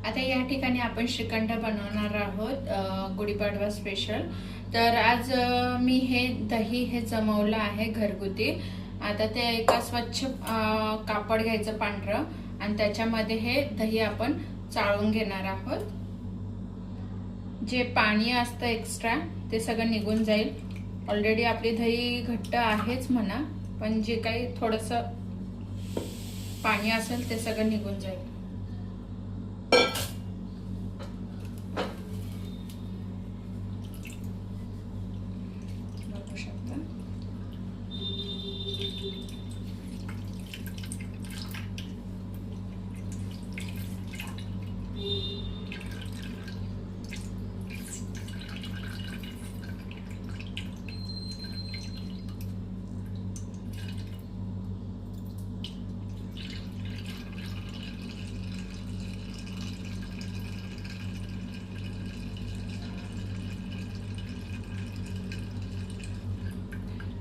आता या ठिकाणी आपण श्रीखंड बनवणार आहोत गुढीपाडवा स्पेशल। तर आज मी हे दही हे जमवलं आहे घरगुती। आता ते एका स्वच्छ कापड घ्यायचं पांढरं आणि त्याच्यामध्ये हे दही आपण चाळून घेणार आहोत। जे पाणी असतं एक्स्ट्रा ते सगळं निघून जाईल। ऑलरेडी आपली दही घट्ट आहेच म्हणा, पण जे काही थोडंसं पाणी असेल ते सगळं निघून जाईल। बघू शकता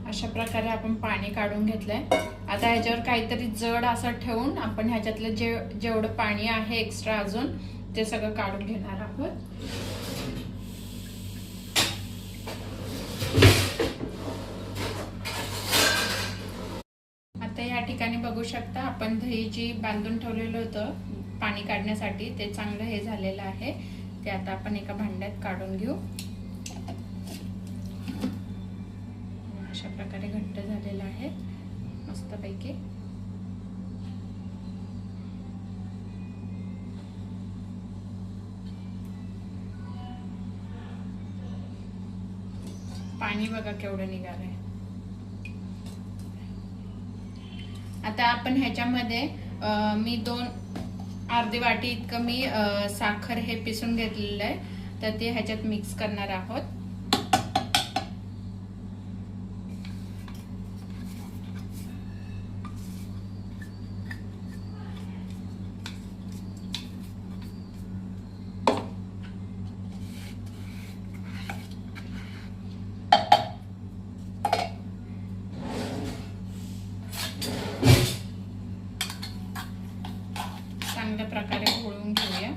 अशा प्रकारे आपण पाणी काढून घेतलंय। आता ह्याच्यावर काहीतरी जड असं ठेवून आपण ह्याच्यातलं जेवढं पाणी आहे एक्स्ट्रा अजून ते सगळं काढून घेणार आहोत। आता या ठिकाणी बघू शकता आपण दही जी बांधून ठेवलेलं होतं पाणी काढण्यासाठी ते चांगलं हे झालेलं आहे। ते आता आपण एका भांड्यात काढून घेऊ। अशा प्रकारे घट्ट झालेला आहे मस्तपैकी। पाणी बघा केवढं निघालंय। आता आपण ह्याच्यामध्ये मी अर्धी वाटी इतकं मी साखर हे पिसून घेतलेलं आहे, तर ते ह्याच्यात मिक्स करणार आहोत। चांगल्या प्रकारे घोळून घेऊया।